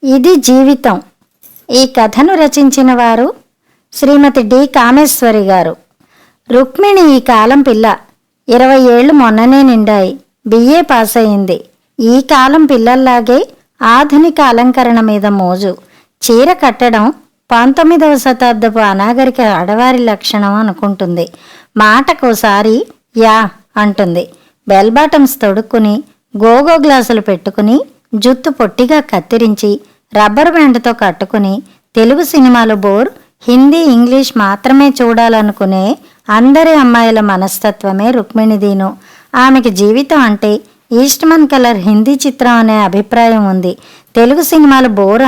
ఇది జీవితం. ఈ కథను రచించిన వారు శ్రీమతి డి కామేశ్వరి గారు. రుక్మిణి ఈ కాలం పిల్ల. 20 ఏళ్ళు మొన్ననే నిండాయి. బిఏ పాస్ అయింది. ఈ కాలం పిల్లల్లాగే ఆధునిక అలంకరణ మీద మోజు. చీర కట్టడం 19వ శతాబ్దపు అనాగరిక ఆడవారి లక్షణం అనుకుంటుంది. మాటకోసారి యా అంటుంది. బెల్ బాటమ్స్ తొడుక్కుని గోగో గ్లాసులు పెట్టుకుని జుత్తు పొట్టిగా కత్తిరించి రబ్బర్ బ్యాండ్తో కట్టుకుని తెలుగు సినిమాలు బోర్, హిందీ ఇంగ్లీష్ మాత్రమే చూడాలనుకునే అందరి అమ్మాయిల మనస్తత్వమే రుక్మిణిదీను. ఆమెకి జీవితం అంటే ఈస్ట్మన్ కలర్ హిందీ చిత్రం అనే అభిప్రాయం ఉంది. తెలుగు సినిమాలు బోర్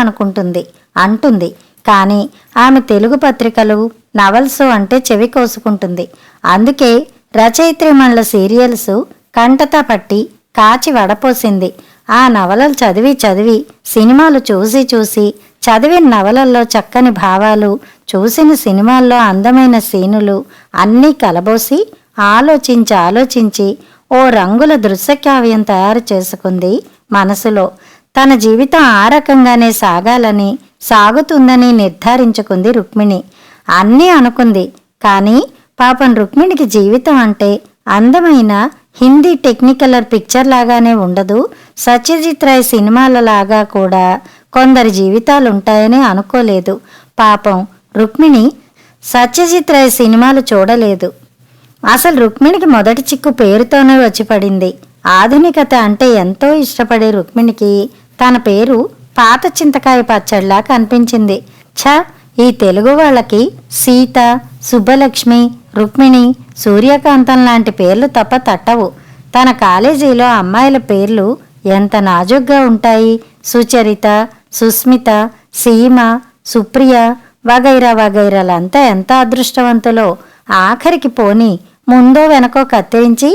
అంటుంది. కానీ ఆమె తెలుగు పత్రికలు, నవల్స్ అంటే చెవి కోసుకుంటుంది. అందుకే రచయిత్రిమణుల సీరియల్స్ కంటతా పట్టి కాచి వడపోసింది. ఆ నవలలు చదివి సినిమాలు చూసి చదివిన నవలల్లో చక్కని భావాలు, చూసిన సినిమాల్లో అందమైన సీనులు అన్నీ కలబోసి ఆలోచించి ఓ రంగుల దృశ్యకావ్యం తయారు చేసుకుంది మనసులో. తన జీవితం ఆ రకంగానే సాగుతుందని నిర్ధారించుకుంది రుక్మిణి. అన్నీ అనుకుంది. కానీ పాపం రుక్మిణికి జీవితం అంటే అందమైన హిందీ టెక్నికలర్ పిక్చర్ లాగానే ఉండదు. సత్యజిత్ రాయ్ సినిమాల లాగా కూడా కొందరి జీవితాలుంటాయని అనుకోలేదు. పాపం రుక్మిణి సత్యజిత్ రాయ్ సినిమాలు చూడలేదు. అసలు రుక్మిణికి మొదటి చిక్కు పేరుతోనే వచ్చి పడింది. ఆధునికత అంటే ఎంతో ఇష్టపడే రుక్మిణికి తన పేరు పాత చింతకాయ పచ్చడిలా కనిపించింది. ఈ తెలుగు వాళ్ళకి సీత, సుబ్బలక్ష్మి, రుక్మిణి, సూర్యకాంతం లాంటి పేర్లు తప్ప తట్టవు. తన కాలేజీలో అమ్మాయిల పేర్లు ఎంత నాజుగ్గా ఉంటాయి. సుచరిత, సుస్మిత, సీమ, సుప్రియ వగైరాలంతా ఎంత అదృష్టవంతులో. ఆఖరికి పోని ముందో వెనకో కత్తిరించి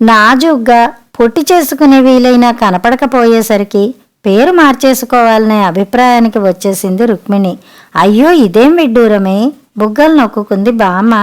నాజుగ్గా పొట్టి చేసుకునే వీలైనా కనపడకపోయేసరికి పేరు మార్చేసుకోవాలనే అభిప్రాయానికి వచ్చేసింది రుక్మిణి. అయ్యో ఇదేం విడ్డూరమే, బుగ్గలు నొక్కుంది బామ్మ.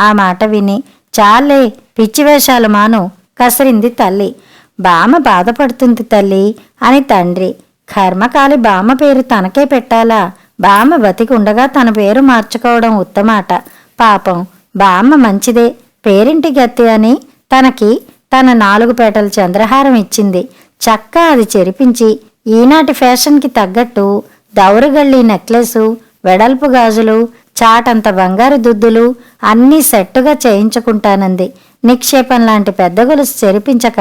ఆ మాట విని చాలే పిచ్చి వేషాలు మాను కసిరింది తల్లి. బామ్మ బాధపడుతుంది తల్లి అని తండ్రి. కర్మకాలి బామ్మ పేరు తనకే పెట్టాలా? బామ్మ బతికి ఉండగా తన పేరు మార్చుకోవడం ఉత్తమాట. పాపం బామ్మ మంచిదే, పేరింటి గత్తి అని తనకి తన 4 పేటల చంద్రహారం ఇచ్చింది. చక్క అది చెరిపించి ఈనాటి ఫ్యాషన్కి తగ్గట్టు దౌరగళ్ళి నెక్లెసు, వెడల్పు గాజులు, చాటంత బంగారు దుద్దులు అన్నీ సెట్టుగా చేయించుకుంటానంది. నిక్షేపం లాంటి పెద్ద గొలుసు చెరిపించక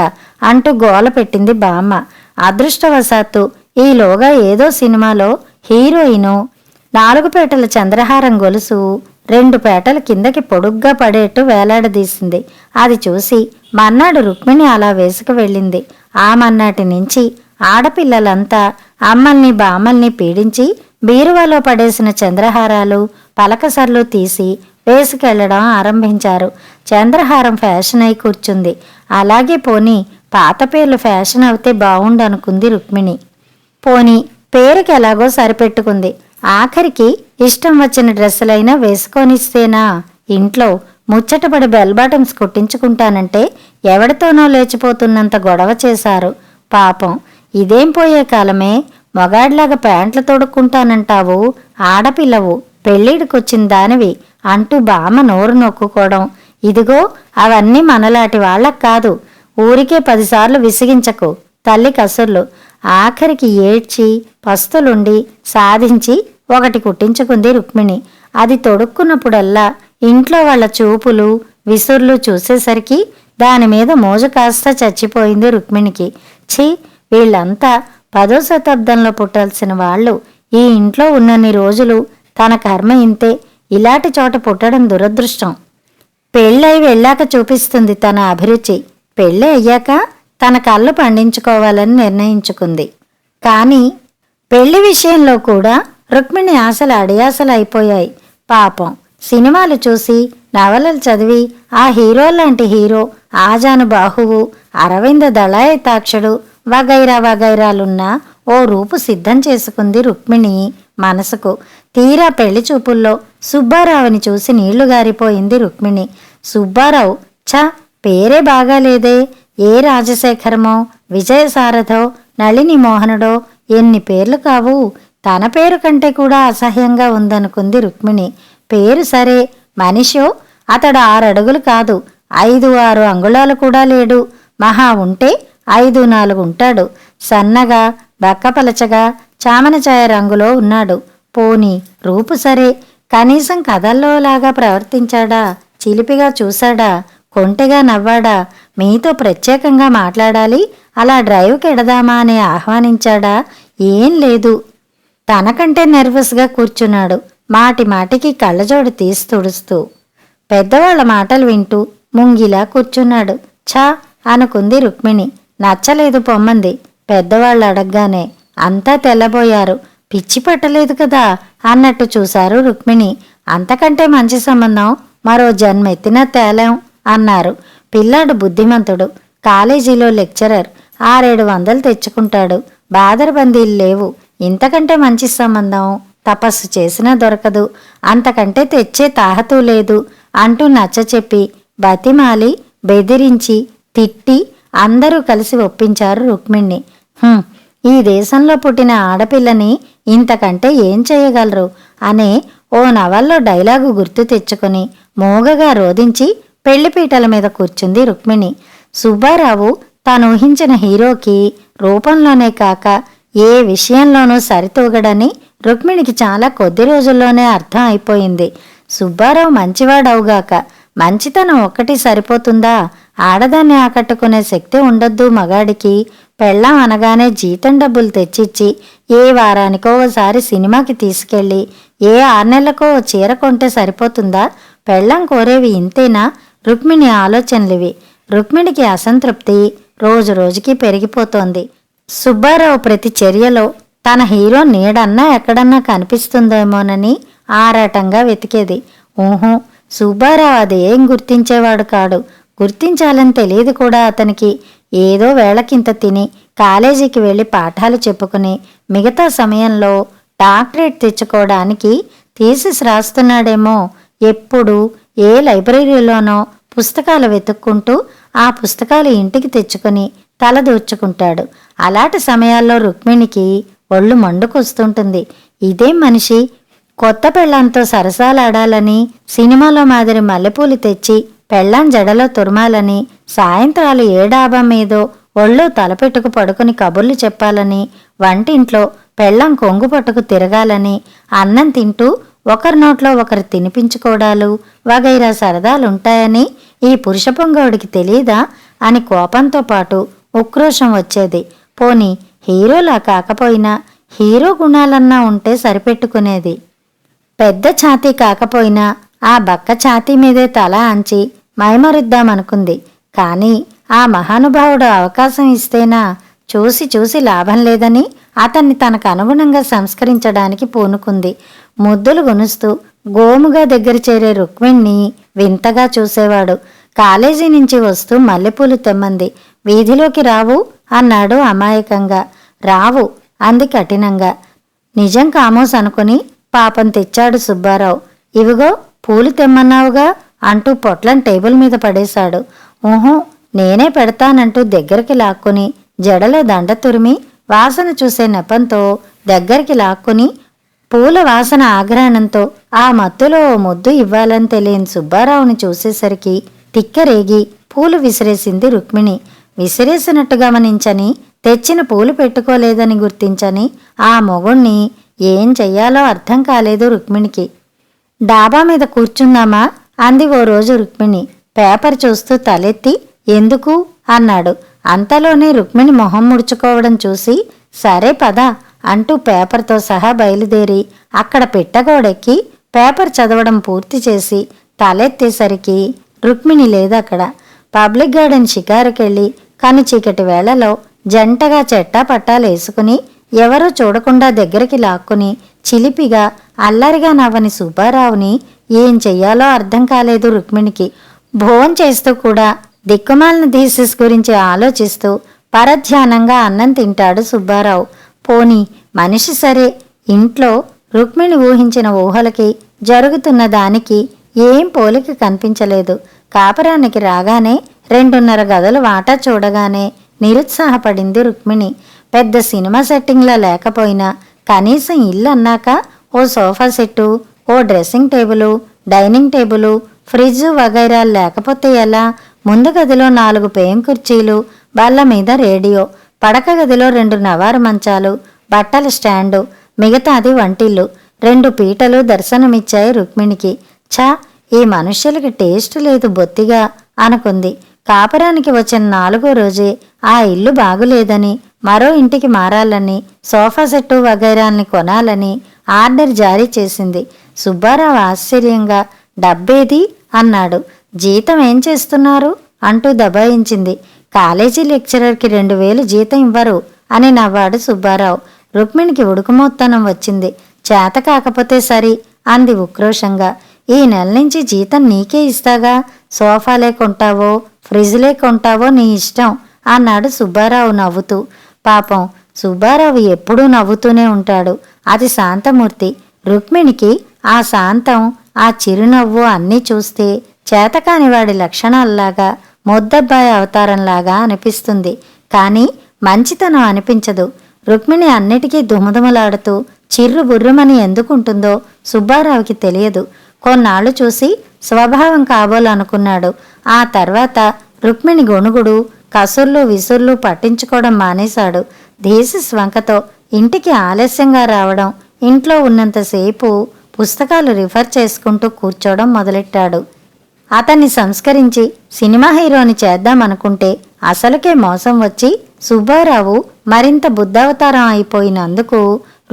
అంటూ గోల పెట్టింది బామ్మ. అదృష్టవశాత్తు ఈలోగా ఏదో సినిమాలో హీరోయిను 4 పేటల చంద్రహారం గొలుసు 2 పేటల కిందకి పొడుగ్గా పడేట్టు వేలాడదీసింది. అది చూసి మన్నాడు రుక్మిణి అలా వేసుకు వెళ్ళింది. ఆ మన్నాటి నుంచి ఆడపిల్లలంతా అమ్మల్ని బామ్మల్ని పీడించి బీరువాలో పడేసిన చంద్రహారాలు, పలకసర్లు తీసి వేసుకెళ్లడం ఆరంభించారు. చంద్రహారం ఫ్యాషన్ అయి కూర్చుంది. అలాగే పోనీ పాత పేర్లు ఫ్యాషన్ అవుతే బావుండనుకుంది రుక్మిణి. పోనీ పేరుకి ఎలాగో సరిపెట్టుకుంది. ఆఖరికి ఇష్టం వచ్చిన డ్రెస్సులైనా వేసుకొనిస్తేనా? ఇంట్లో ముచ్చటపడి బెల్ బాటమ్స్ కుట్టించుకుంటానంటే ఎవడితోనో లేచిపోతున్నంత గొడవ చేశారు. పాపం ఇదేం పోయే కాలమే, మొగాడిలాగా ప్యాంట్లు తొడుక్కుంటానంటావు, ఆడపిల్లవు, పెళ్ళిడికొచ్చిన దానివి అంటూ బామ్మ నోరు నొక్కుకోవడం. ఇదిగో అవన్నీ మనలాంటి వాళ్ళకు కాదు, ఊరికే 10 సార్లు విసిగించకు తల్లి కసుర్లు. ఆఖరికి ఏడ్చి పస్తులుండి సాధించి ఒకటి కుట్టించుకుంది రుక్మిణి. అది తొడుక్కున్నప్పుడల్లా ఇంట్లో వాళ్ళ చూపులు విసుర్లు చూసేసరికి దానిమీద మోజు కాస్త చచ్చిపోయింది రుక్మిణికి. వీళ్ళంతా 10వ శతాబ్దంలో పుట్టాల్సిన వాళ్ళు. ఈ ఇంట్లో ఉన్నన్ని రోజులు తన కర్మ ఇంతే. ఇలాంటి చోట పుట్టడం దురదృష్టం. పెళ్ళై వెళ్ళాక చూపిస్తుంది తన అభిరుచి. పెళ్ళి అయ్యాక తన కళ్ళు పండించుకోవాలని నిర్ణయించుకుంది. కానీ పెళ్లి విషయంలో కూడా రుక్మిణి ఆశలు అడియాసలు అయిపోయాయి. పాపం సినిమాలు చూసి నవలలు చదివి ఆ హీరోలాంటి హీరో, ఆజాను బాహువు, అరవింద దళాయతాక్షుడు వగైరాలున్న ఓ రూపు సిద్ధం చేసుకుంది రుక్మిణి మనసుకు. తీరా పెళ్లి చూపుల్లో సుబ్బారావుని చూసి నీళ్లు గారిపోయింది రుక్మిణి. సుబ్బారావు పేరే బాగాలేదే. ఏ రాజశేఖరమో, విజయసారథో, నళిని మోహనుడో ఎన్ని పేర్లు కావు. తన పేరు కంటే కూడా అసహ్యంగా ఉందనుకుంది రుక్మిణి. పేరు సరే, మనిషో అతడు 6 అడుగులు కాదు, 5-6 అంగుళాలు కూడా లేడు. మహా ఉంటే 5-4 ఉంటాడు. సన్నగా, బక్కపలచగా, చామనచాయ రంగులో ఉన్నాడు. పోనీ రూపు సరే, కనీసం కథల్లోలాగా ప్రవర్తించాడా? చిలిపిగా చూశాడా? కొంటెగా నవ్వాడా? మీతో ప్రత్యేకంగా మాట్లాడాలి, అలా డ్రైవ్కి ఎడదామా అని ఆహ్వానించాడా? ఏం లేదు. తనకంటే నర్వస్గా కూర్చున్నాడు, మాటి మాటికి కళ్ళజోడు తీసి తుడుస్తూ. పెద్దవాళ్ల మాటలు వింటూ ముంగిలా కూర్చున్నాడు. ఛా అనుకుంది రుక్మిణి. నచ్చలేదు పొమ్మంది పెద్దవాళ్ళు అడగ్గానే. అంతా తెల్లబోయారు. పిచ్చి పట్టలేదు కదా అన్నట్టు చూశారు రుక్మిణి. అంతకంటే మంచి సంబంధం మరో జన్మెత్తినా తేలేం అన్నారు. పిల్లాడు బుద్ధిమంతుడు, కాలేజీలో లెక్చరర్, 600-700 తెచ్చుకుంటాడు. బాదరబందీలు లేవు. ఇంతకంటే మంచి సంబంధం తపస్సు చేసినా దొరకదు. అంతకంటే తెచ్చే తాహతూ లేదు అంటూ నచ్చచెప్పి, బతిమాలి, బెదిరించి, తిట్టి అందరూ కలిసి ఒప్పించారు రుక్మిణ్ణి. ఈ దేశంలో పుట్టిన ఆడపిల్లని ఇంతకంటే ఏం చేయగలరు అనే ఓ నవల్లో డైలాగు గుర్తు తెచ్చుకుని మోగగా రోధించి పెళ్లిపీటల మీద కూర్చుంది రుక్మిణి. సుబ్బారావు తాను ఊహించిన హీరోకి రూపంలోనే కాక ఏ విషయంలోనూ సరితూగడని రుక్మిణికి చాలా కొద్ది రోజుల్లోనే అర్థం అయిపోయింది. సుబ్బారావు మంచివాడవుగాక మంచితనం ఒక్కటి సరిపోతుందా? ఆడదాన్ని ఆకట్టుకునే శక్తి ఉండొద్దు మగాడికి. పెళ్ళాం అనగానే జీతం డబ్బులు తెచ్చిచ్చి, ఏ వారానికో ఓసారి సినిమాకి తీసుకెళ్ళి, ఏ 6 నెలలకో ఓ చీర కొంటే సరిపోతుందా? పెళ్ళాం కోరేవి ఇంతేనా? రుక్మిణి ఆలోచనలివి. రుక్మిణికి అసంతృప్తి రోజు రోజుకి పెరిగిపోతోంది. సుబ్బారావు ప్రతి చర్యలో తన హీరో నీడన్నా ఎక్కడన్నా కనిపిస్తుందేమోనని ఆరాటంగా వెతికేది. సుబ్బారావు అదేం గుర్తించేవాడు కాడు. గుర్తించాలని తెలియదు కూడా అతనికి. ఏదో వేళకింత తిని కాలేజీకి వెళ్ళి పాఠాలు చెప్పుకుని మిగతా సమయంలో డాక్టరేట్ తెచ్చుకోవడానికి థీసిస్ రాస్తున్నాడేమో. ఎప్పుడు ఏ లైబ్రరీలోనో పుస్తకాలు వెతుక్కుంటూ ఆ పుస్తకాలు ఇంటికి తెచ్చుకుని తలదూర్చుకుంటాడు. అలాంటి సమయాల్లో రుక్మిణికి ఒళ్ళు మండుకొస్తుంటుంది. ఇదేం మనిషి, కొత్త పెళ్ళాంతో సరసాలాడాలని, సినిమాలో మాదిరి మల్లెపూలు తెచ్చి పెళ్ళాం జడలో తుర్మాలని, సాయంత్రాలు ఏ డాబా మీదో ఒళ్ళో తలపెట్టుకు పడుకుని కబుర్లు చెప్పాలని, వంటింట్లో పెళ్ళాం కొంగు పట్టుకు తిరగాలని, అన్నం తింటూ ఒకరి నోట్లో ఒకరు తినిపించుకోవడాలు వగైరా సరదాలుంటాయని ఈ పురుష పొంగవుడికి తెలీదా అని కోపంతో పాటు ఉక్రోషం వచ్చేది. పోనీ హీరోలా కాకపోయినా హీరో గుణాలన్నా ఉంటే సరిపెట్టుకునేది. పెద్ద ఛాతీ కాకపోయినా ఆ బక్క ఛాతీ మీదే తల అంచి మైమరుద్దామనుకుంది. కానీ ఆ మహానుభావుడు అవకాశం ఇస్తేనా? చూసి చూసి లాభం లేదని అతన్ని తనకు అనుగుణంగా సంస్కరించడానికి పూనుకుంది. ముద్దులు గునుస్తూ గోముగా దగ్గర చేరే రుక్మిణ్ణి వింతగా చూసేవాడు. కాలేజీ నుంచి వస్తూ మల్లెపూలు తెమ్మంది. వీధిలోకి రావు అన్నాడు అమాయకంగా. రావు అంది కఠినంగా. నిజం కామోస్ అనుకుని పాపం తెచ్చాడు సుబ్బారావు. ఇవిగో పూలు తెమ్మన్నావుగా అంటూ పొట్లం టేబుల్ మీద పడేశాడు. నేనే పెడతానంటూ దగ్గరికి లాక్కుని జడలో దండ తురిమి వాసన చూసే నెపంతో దగ్గరికి లాక్కుని పూల వాసన ఆగ్రహణంతో ఆ మత్తులో ఓ ముద్దు ఇవ్వాలని తెలియని సుబ్బారావుని చూసేసరికి తిక్కరేగి పూలు విసిరేసింది రుక్మిణి. విసిరేసినట్టు గమనించని, తెచ్చిన పూలు పెట్టుకోలేదని గుర్తించని ఆ మొగుణ్ణి ఏం చెయ్యాలో అర్థం కాలేదు రుక్మిణికి. డాబా మీద కూర్చుందామా అంది ఓ రోజు రుక్మిణి. పేపర్ చూస్తూ తలెత్తి ఎందుకు అన్నాడు. అంతలోనే రుక్మిణి మొహం ముడుచుకోవడం చూసి సరే పద అంటూ పేపర్తో సహా బయలుదేరి అక్కడ పిట్టగోడెక్కి పేపర్ చదవడం పూర్తి చేసి తలెత్తేసరికి రుక్మిణి లేదక్కడ. పబ్లిక్ గార్డెన్ షికారుకెళ్ళి కను చీకటి వేళలో జంటగా చెట్టా పట్టాలేసుకుని ఎవరూ చూడకుండా దగ్గరికి లాక్కుని చిలిపిగా అల్లరిగా నవ్వని సుబ్బారావుని ఏం చెయ్యాలో అర్థం కాలేదు రుక్మిణికి. భోంచేస్తూ కూడా దిక్కుమాలిన థీసిస్ గురించి ఆలోచిస్తూ పరధ్యానంగా అన్నం తింటాడు సుబ్బారావు. పోనీ మనిషి సరే. ఇంట్లో రుక్మిణి ఊహించిన ఊహలకి జరుగుతున్న దానికి ఏం పోలిక కనిపించలేదు. కాపురానికి రాగానే 2.5 గదుల వాటా చూడగానే నిరుత్సాహపడింది రుక్మిణి. పెద్ద సినిమా సెట్టింగ్లా లేకపోయినా కనీసం ఇల్లు అన్నాక ఓ సోఫా సెట్టు, ఓ dressing table, dining table, fridge వగైరా లేకపోతే ఎలా? ముందు గదిలో 4 పేం కుర్చీలు, బల్ల మీద రేడియో, పడక గదిలో 2 నవారు మంచాలు, బట్టల స్టాండు, మిగతాది వంటిల్లు. 2 పీటలు దర్శనమిచ్చాయి రుక్మిణికి. ఛా, ఈ మనుష్యులకి టేస్ట్ లేదు బొత్తిగా అనుకుంది. కాపురానికి వచ్చిన 4వ రోజే ఆ ఇల్లు బాగులేదని, మరో ఇంటికి మారాలని, సోఫా సెట్టు వగైరాల్ని కొనాలని ఆర్డర్ జారీ చేసింది. సుబ్బారావు ఆశ్చర్యంగా డబ్బేది అన్నాడు. జీతం ఏం చేస్తున్నారు అంటూ దబాయించింది. కాలేజీ లెక్చరర్కి 2000 జీతం ఇవ్వరు అని నవ్వాడు సుబ్బారావు. రుక్మిణికి ఉడుకుమోత్తనం వచ్చింది. చేత కాకపోతే సరి అంది ఉక్రోషంగా. ఈ నెల నుంచి జీతం నీకే ఇస్తాగా, సోఫాలే కొంటావో ఫ్రిడ్జ్లే కొంటావో నీ ఇష్టం అన్నాడు సుబ్బారావు నవ్వుతూ. పాపం సుబ్బారావు ఎప్పుడూ నవ్వుతూనే ఉంటాడు. అది శాంతమూర్తి. రుక్మిణికి ఆ శాంతం, ఆ చిరునవ్వు అన్నీ చూస్తే చేతకానివాడి లక్షణాల్లాగా, మొద్దబ్బాయి అవతారంలాగా అనిపిస్తుంది. కానీ మంచితనం అనిపించదు. రుక్మిణి అన్నిటికీ దుమదుమలాడుతూ చిర్రుబుర్రుమని ఎందుకుంటుందో సుబ్బారావుకి తెలియదు. కొన్నాళ్లు చూసి స్వభావం కాబోలనుకున్నాడు. ఆ తర్వాత రుక్మిణి గొణుగుడు, కసుర్లు విసుర్లు పట్టించుకోవడం మానేశాడు. దేశి స్వంకతో ఇంటికి ఆలస్యంగా రావడం, ఇంట్లో ఉన్నంతసేపు పుస్తకాలు రిఫర్ చేసుకుంటూ కూర్చోవడం మొదలెట్టాడు. అతన్ని సంస్కరించి సినిమా హీరోని చేద్దామనుకుంటే అసలుకే మోసం వచ్చి సుబ్బారావు మరింత బుద్ధావతారం అయిపోయినందుకు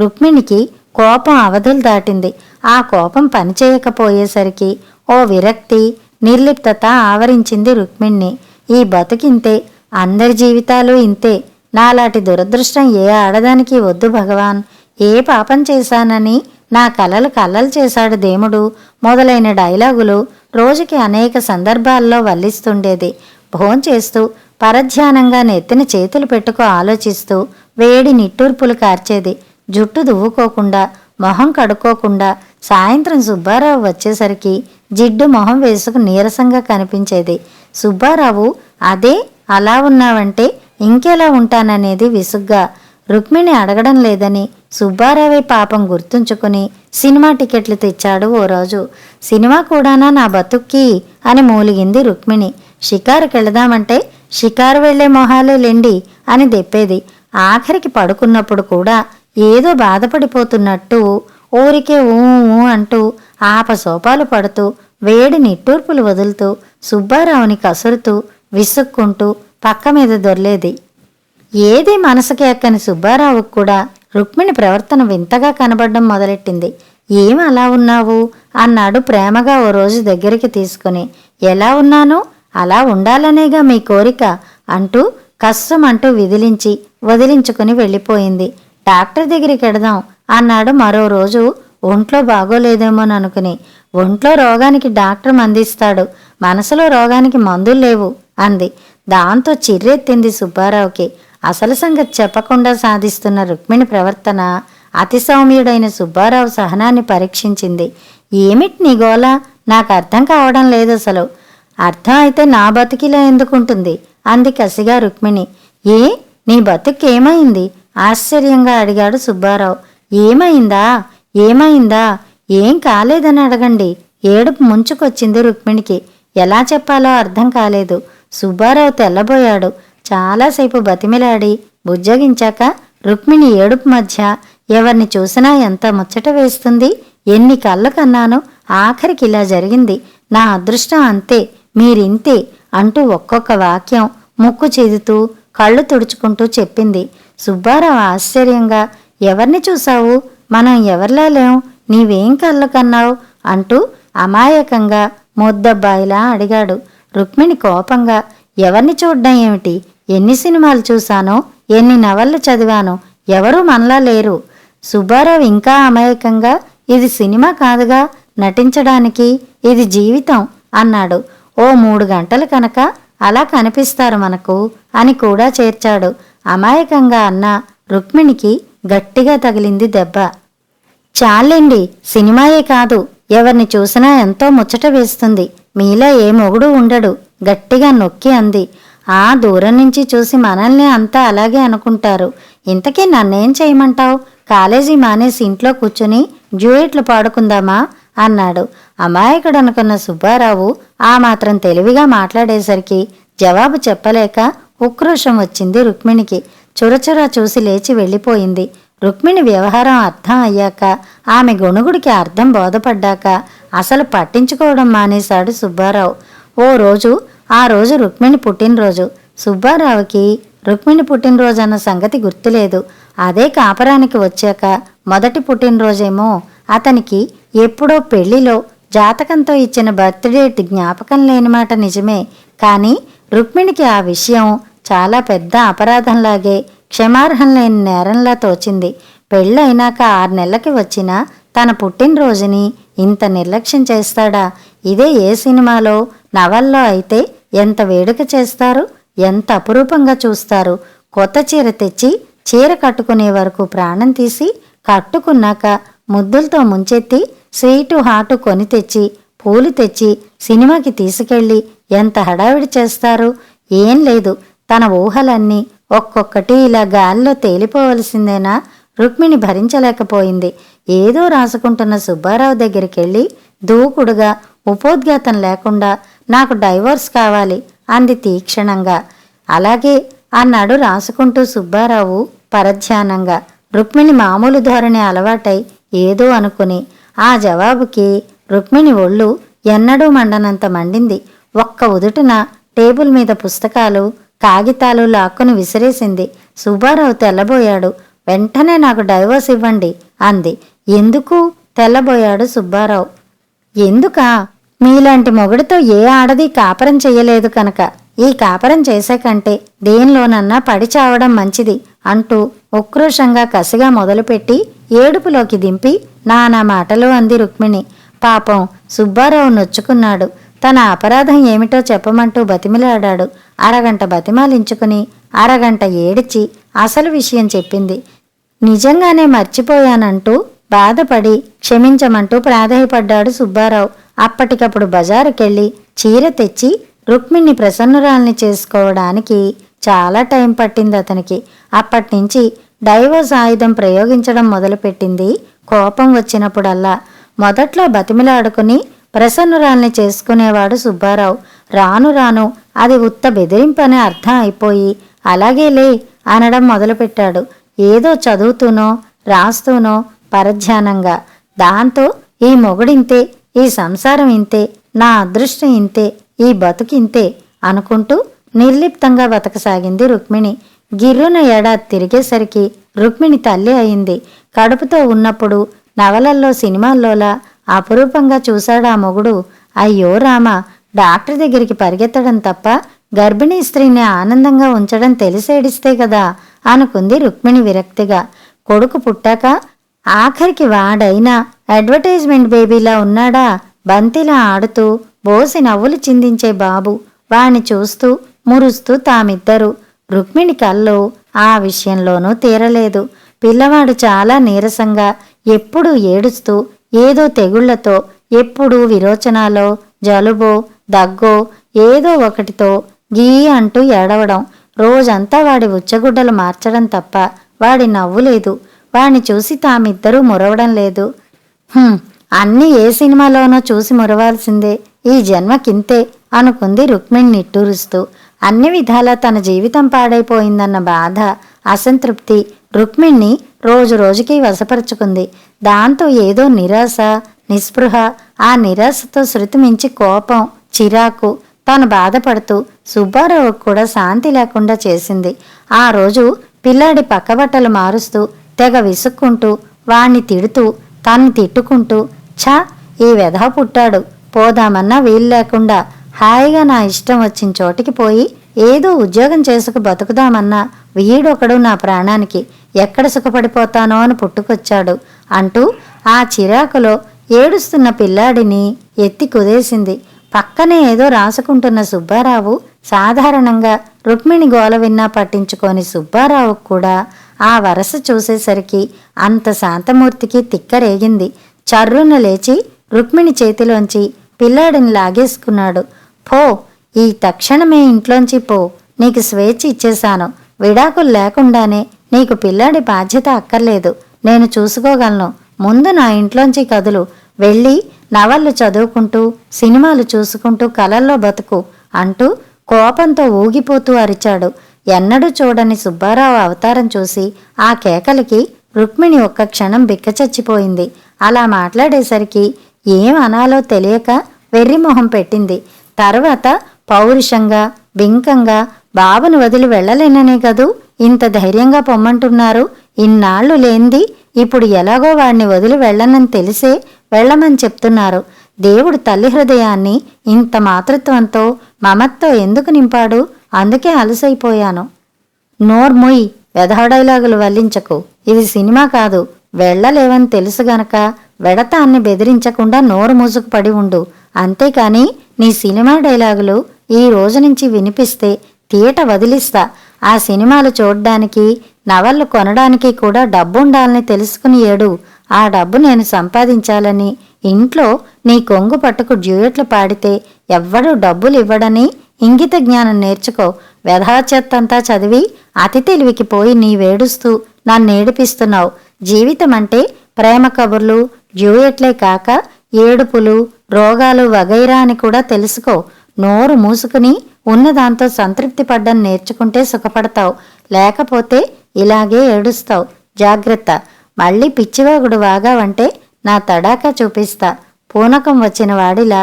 రుక్మిణికి కోపం అవధులు దాటింది. ఆ కోపం పనిచేయకపోయేసరికి ఓ విరక్తి, నిర్లిప్తత ఆవరించింది రుక్మిణ్ణి. ఈ బతుకింతే, అందరి జీవితాలు ఇంతే, నాలాంటి దురదృష్టం ఏ ఆడదానికి వద్దు భగవాన్, ఏ పాపం చేశానని నా కలలు చేశాడు దేవుడు మొదలైన డైలాగులు రోజుకి అనేక సందర్భాల్లో వల్లిస్తుండేది. భోంచేస్తూ పరధ్యానంగా నెత్తిన చేతులు పెట్టుకు ఆలోచిస్తూ వేడి నిట్టూర్పులు కార్చేది. జుట్టు దువ్వుకోకుండా, మొహం కడుక్కోకుండా సాయంత్రం సుబ్బారావు వచ్చేసరికి జిడ్డు మొహం వేసుకు నీరసంగా కనిపించేది. సుబ్బారావు అదే అలా ఉన్నావంటే ఇంకెలా ఉంటాననేది విసుగ్గా. రుక్మిణి అడగడం లేదని సుబ్బారావే పాపం గుర్తుంచుకుని సినిమా టికెట్లు తెచ్చాడు ఓ రోజు. సినిమా కూడానా నా బతుక్కి అని మూలిగింది రుక్మిణి. షికారుకెళదామంటే షికారు వెళ్లే మొహాలే లెండి అని దెప్పేది. ఆఖరికి పడుకున్నప్పుడు కూడా ఏదో బాధపడిపోతున్నట్టు ఊరికే ఊ అంటూ ఆపసోపాలు పడుతూ వేడి నిట్టూర్పులు వదులుతూ సుబ్బారావుని కసురుతూ విసుక్కుంటూ పక్క మీద దొర్లేది. ఏది మనసుకి ఎక్కని సుబ్బారావుకు కూడా రుక్మిణి ప్రవర్తన వింతగా కనబడడం మొదలెట్టింది. ఏం అలా ఉన్నావు అన్నాడు ప్రేమగా ఓ రోజు దగ్గరికి తీసుకుని. ఎలా ఉన్నాను? అలా ఉండాలనేగా మీ కోరిక అంటూ కష్టమంటూ వదిలించుకుని వెళ్ళిపోయింది. డాక్టర్ దగ్గరికి వెడదాం అన్నాడు మరో రోజు ఒంట్లో బాగోలేదేమోననుకుని. ఒంట్లో రోగానికి డాక్టర్ మందిస్తాడు, మనసులో రోగానికి మందులు లేవు అంది. దాంతో చిర్రెత్తింది సుబ్బారావుకి. అసలు సంగతి చెప్పకుండా సాధిస్తున్న రుక్మిణి ప్రవర్తన అతి సౌమ్యుడైన సుబ్బారావు సహనాన్ని పరీక్షించింది. ఏమిటి నీ గోల? నాకు అర్థం కావడం లేదు అసలు. అర్థం అయితే నా బతికిలా ఎందుకుంటుంది అంది కసిగా రుక్మిణి. ఏ, నీ బతుకేమైంది ఆశ్చర్యంగా అడిగాడు సుబ్బారావు. ఏమైందా? ఏం కాలేదని అడగండి. ఏడుపు ముంచుకొచ్చింది రుక్మిణికి. ఎలా చెప్పాలో అర్థం కాలేదు. సుబ్బారావు తెల్లబోయాడు. చాలాసేపు బతిమిలాడి బుజ్జగించాక రుక్మిణి ఏడుపు మధ్య ఎవరిని చూసినా ఎంత ముచ్చట వేస్తుంది. ఎన్ని కళ్ళు కన్నానో, ఆఖరికి ఇలా జరిగింది. నా అదృష్టం అంతే, మీరింతే అంటూ ఒక్కొక్క వాక్యం ముక్కు చెదుతూ కళ్ళు తుడుచుకుంటూ చెప్పింది. సుబ్బారావు ఆశ్చర్యంగా, ఎవరిని చూశావు? మనం ఎవరిలా లేం, నీవేం కళ్ళు కన్నావు అంటూ అమాయకంగా ముద్దబ్బాయిలా అడిగాడు. రుక్మిణి కోపంగా, ఎవరిని చూడ్డం ఏమిటి? ఎన్ని సినిమాలు చూశానో, ఎన్ని నవళ్ళు చదివానో, ఎవరూ మనలా లేరు. సుబ్బారావు ఇంకా అమాయకంగా, ఇది సినిమా కాదుగా, నటించడానికి ఇది జీవితం అన్నాడు. ఓ 3 గంటలు కనుక అలా కనిపిస్తారు మనకు అని కూడా చేర్చాడు. అమాయకంగా అన్న రుక్మిణికి గట్టిగా తగిలింది దెబ్బ. చాలండి, సినిమాయే కాదు, ఎవరిని చూసినా ఎంతో ముచ్చట వేస్తుంది. మీలా ఏ మొగుడు ఉండడు గట్టిగా నొక్కి అంది. ఆ దూరం నుంచి చూసి మనల్ని అంతా అలాగే అనుకుంటారు. ఇంతకీ నన్నేం చేయమంటావు? కాలేజీ మానేసి ఇంట్లో కూర్చుని డ్యూయెట్లు పాడుకుందామా అన్నాడు. అమాయకుడు అనుకున్న సుబ్బారావు ఆ మాత్రం తెలివిగా మాట్లాడేసరికి జవాబు చెప్పలేక ఉక్రోషం వచ్చింది రుక్మిణికి. చురచురా చూసి లేచి వెళ్ళిపోయింది. రుక్మిణి వ్యవహారం అర్థం అయ్యాక, ఆమె గొణుగుడికి అర్థం బోధపడ్డాక అసలు పట్టించుకోవడం మానేశాడు సుబ్బారావు. ఆ రోజు రుక్మిణి పుట్టినరోజు. సుబ్బారావుకి రుక్మిణి పుట్టినరోజు అన్న సంగతి గుర్తులేదు. అదే కాపరానికి వచ్చాక మొదటి పుట్టినరోజేమో. అతనికి ఎప్పుడో పెళ్లిలో జాతకంతో ఇచ్చిన బర్త్డేట్ జ్ఞాపకం లేని మాట నిజమే. కానీ రుక్మిణికి ఆ విషయం చాలా పెద్ద అపరాధంలాగే, క్షమార్హం లేని నేరంలా తోచింది. పెళ్ళైనాక 6 నెలలకి వచ్చిన తన పుట్టినరోజుని ఇంత నిర్లక్ష్యం చేస్తాడా? ఇదే ఏ సినిమాలో, నవల్లో అయితే ఎంత వేడుక చేస్తారు, ఎంత అపురూపంగా చూస్తారు. కొత్త చీర తెచ్చి చీర కట్టుకునే వరకు ప్రాణం తీసి, కట్టుకున్నాక ముద్దులతో ముంచెత్తి స్వీటు హాటు కొని తెచ్చి, పూలు తెచ్చి సినిమాకి తీసుకెళ్ళి ఎంత హడావిడి చేస్తారు. ఏం లేదు, తన ఊహలన్నీ ఒక్కొక్కటి ఇలా గాలిలో తేలిపోవలసిందేనా? రుక్మిణి భరించలేకపోయింది. ఏదో రాసుకుంటున్న సుబ్బారావు దగ్గరికెళ్ళి దూకుడుగా, ఉపోద్ఘాతం లేకుండా, నాకు డైవోర్స్ కావాలి అంది తీక్షణంగా. అలాగే అన్నాడు రాసుకుంటూ సుబ్బారావు పరధ్యానంగా. రుక్మిణి మామూలు ధోరణి అలవాటై ఏదో అనుకుని. ఆ జవాబుకి రుక్మిణి ఒళ్ళు ఎన్నడూ మండనంత మండింది. ఒక్క ఉదుటున టేబుల్ మీద పుస్తకాలు, కాగితాలు లాక్కుని విసిరేసింది. సుబ్బారావు తెల్లబోయాడు. వెంటనే నాకు డైవోర్స్ ఇవ్వండి అంది. ఎందుకు? తెల్లబోయాడు సుబ్బారావు. ఎందుకా? మీలాంటి మొగుడితో ఏ ఆడది కాపరం చెయ్యలేదు కనుక. ఈ కాపరం చేసే కంటే దేనిలోనన్నా పడి చావడం మంచిది అంటూ ఉక్రోషంగా కసిగా మొదలుపెట్టి ఏడుపులోకి దింపి నానా మాటలు అంది రుక్మిణి. పాపం సుబ్బారావు నొచ్చుకున్నాడు. తన అపరాధం ఏమిటో చెప్పమంటూ బతిమిలాడాడు. అరగంట బతిమాలించుకుని అరగంట ఏడిచి అసలు విషయం చెప్పింది. నిజంగానే మర్చిపోయానంటూ బాధపడి క్షమించమంటూ ప్రాధేయపడ్డాడు సుబ్బారావు. అప్పటికప్పుడు బజారుకెళ్ళి చీర తెచ్చి రుక్మిణ్ణి ప్రసన్నురాల్ని చేసుకోవడానికి చాలా టైం పట్టింది అతనికి. అప్పటినుంచి డైవోర్స్ ఆయుధం ప్రయోగించడం మొదలుపెట్టింది కోపం వచ్చినప్పుడల్లా. మొదట్లో బతిమిలాడుకుని ప్రసన్నురాల్ని చేసుకునేవాడు సుబ్బారావు. రాను రాను అది ఉత్త బెదిరింపనే అర్థం అయిపోయి అలాగేలే అనడం మొదలుపెట్టాడు. ఏదో చదువుతూనో రాస్తూనో పరధ్యానంగా. దాంతో ఈ మొగుడింతే, ఈ సంసారం ఇంతే, నా అదృష్టం ఇంతే, ఈ బతుకింతే అనుకుంటూ నిర్లిప్తంగా బతకసాగింది రుక్మిణి. గిర్రున ఏడాది తిరిగేసరికి రుక్మిణి తల్లి అయింది. కడుపుతో ఉన్నప్పుడు నవలల్లో, సినిమాల్లోలా అపురూపంగా చూశాడా మొగుడు. అయ్యో రామ, డాక్టర్ దగ్గరికి పరిగెత్తడం తప్ప గర్భిణీ స్త్రీని ఆనందంగా ఉంచడం తెలిసేడిస్తే కదా అనుకుంది రుక్మిణి విరక్తిగా. కొడుకు పుట్టాక ఆఖరికి వాడైనా అడ్వర్టైజ్మెంట్ బేబీలా ఉన్నాడా? బంతిలా ఆడుతూ బోసి నవ్వులు చిందించే బాబు. వాణ్ణి చూస్తూ మురుస్తూ తామిద్దరు. రుక్మిణి కల్లో ఆ విషయంలోనూ తీరలేదు. పిల్లవాడు చాలా నీరసంగా, ఎప్పుడూ ఏడుస్తూ, ఏదో తెగుళ్లతో, ఎప్పుడూ విరోచనాలో, జలుబో దగ్గో ఏదో ఒకటితో గీ అంటూ ఏడవడం. రోజంతా వాడి ఉచ్చగుడ్డలు మార్చడం తప్ప వాడి నవ్వు లేదు. వాణ్ణి చూసి తామిద్దరూ మురవడం లేదు. అన్నీ ఏ సినిమాలోనో చూసి మురవాల్సిందే, ఈ జన్మకింతే అనుకుంది రుక్మిణి నిట్టూరుస్తూ. అన్ని విధాలా తన జీవితం పాడైపోయిందన్న బాధ, అసంతృప్తి రుక్మిణ్ణి రోజు రోజుకి వశపరుచుకుంది. దాంతో ఏదో నిరాశ, నిస్పృహ. ఆ నిరాశతో శృతి మించి కోపం, చిరాకు. తాను బాధపడుతూ సుబ్బారావుకు కూడా శాంతి లేకుండా చేసింది. ఆ రోజు పిల్లాడి పక్కబట్టలు మారుస్తూ తెగ విసుక్కుంటూ, వాణ్ణి తిడుతూ, తన్ని తిట్టుకుంటూ, ఛా ఈ వెధవ పుట్టాడు, పోదామన్నా వీలు లేకుండా హాయిగా నా ఇష్టం వచ్చిన చోటికి పోయి ఏదో ఉద్యోగం చేసుకు బతుకుదామన్నా వీడొకడు నా ప్రాణానికి, ఎక్కడ సుఖపడిపోతానో అని పుట్టుకొచ్చాడు అంటూ ఆ చిరాకులో ఏడుస్తున్న పిల్లాడిని ఎత్తి కుదేసింది. పక్కనే ఏదో రాసుకుంటున్న సుబ్బారావు సాధారణంగా రుక్మిణి గోల విన్నా పట్టించుకోని సుబ్బారావుకు కూడా ఆ వరస చూసేసరికి అంత శాంతమూర్తికి తిక్కరేగింది. చర్రున లేచి రుక్మిణి చేతిలోంచి పిల్లాడిని లాగేసుకున్నాడు. పో, ఈ తక్షణమే ఇంట్లోంచి పో, నీకు స్వేచ్ఛ ఇచ్చేశాను. విడాకులు లేకుండానే నీకు పిల్లాడి బాధ్యత అక్కర్లేదు, నేను చూసుకోగలను. ముందు నా ఇంట్లోంచి కదులు, వెళ్ళి నవళ్ళు చదువుకుంటూ సినిమాలు చూసుకుంటూ కలల్లో బతుకు అంటూ కోపంతో ఊగిపోతూ అరిచాడు. ఎన్నడూ చూడని సుబ్బారావు అవతారం చూసి ఆ కేకలకి రుక్మిణి ఒక్క క్షణం బిక్కచచ్చిపోయింది. అలా మాట్లాడేసరికి ఏం అనాలో తెలియక వెర్రిమొహం పెట్టింది. తర్వాత పౌరుషంగా బింకంగా, బాబును వదిలి వెళ్ళలేననే కదూ ఇంత ధైర్యంగా పొమ్మంటున్నారు, ఇన్నాళ్లు లేంది ఇప్పుడు ఎలాగో వాడిని వదిలి వెళ్ళనని తెలిసే వెళ్ళమని చెప్తున్నారు. దేవుడు తల్లి హృదయాన్ని ఇంత మాతృత్వంతో మమత్తో ఎందుకు నింపాడు? అందుకే అలసైపోయాను. నోర్ముయ్, వెధవ డైలాగులు వల్లించకు, ఇది సినిమా కాదు. వెళ్ళలేవని తెలుసు గనక వెడతాన్ని బెదిరించకుండా నోరు మూసుకు పడి ఉండు. అంతేకాని నీ సినిమా డైలాగులు ఈ రోజు నుంచి వినిపిస్తే తీట వదిలిస్తా. ఆ సినిమాలు చూడ్డానికి, నవళ్ళు కొనడానికి కూడా డబ్బుండాలని తెలుసుకుని ఏడు. ఆ డబ్బు నేను సంపాదించాలని ఇంట్లో నీ కొంగు పట్టుకు డ్యూయట్లు పాడితే ఎవ్వడూ డబ్బులు ఇవ్వడని ఇంగిత జ్ఞానం నేర్చుకో. వ్యధాచెత్తంతా చదివి అతి తెలివికి పోయి నీవేడుస్తూ నన్నేడిపిస్తున్నావు. జీవితం అంటే ప్రేమ కబుర్లు డ్యూయట్లే కాక ఏడుపులు, రోగాలు వగైరా అని కూడా తెలుసుకో. నోరు మూసుకుని ఉన్నదాంతో సంతృప్తి పడ్డం నేర్చుకుంటే సుఖపడతావు, లేకపోతే ఇలాగే ఏడుస్తావు. జాగ్రత్త. మళ్ళీ పిచ్చివాగుడు వాగావంటే నా తడాకా చూపిస్తా. పూనకం వచ్చిన వాడిలా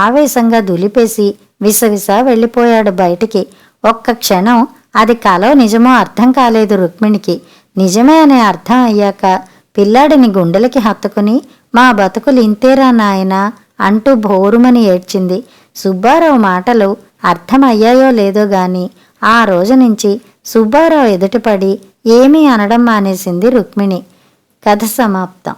ఆవేశంగా దులిపేసి విసవిస వెళ్ళిపోయాడు బయటికి. ఒక్క క్షణం అది కలో నిజమో అర్థం కాలేదు రుక్మిణికి. నిజమే అనే అర్థం అయ్యాక పిల్లాడిని గుండెలకి హత్తుకుని మా బతుకులు ఇంతేరా నాయనా అంటూ భోరుమని ఏడ్చింది. సుబ్బారావు మాటలు అర్థమయ్యాయో లేదో గాని ఆ రోజు నుంచి సుబ్బారావు ఎదుటిపడి ఏమీ అనడం మానేసింది రుక్మిణి. కథ సమాప్తం.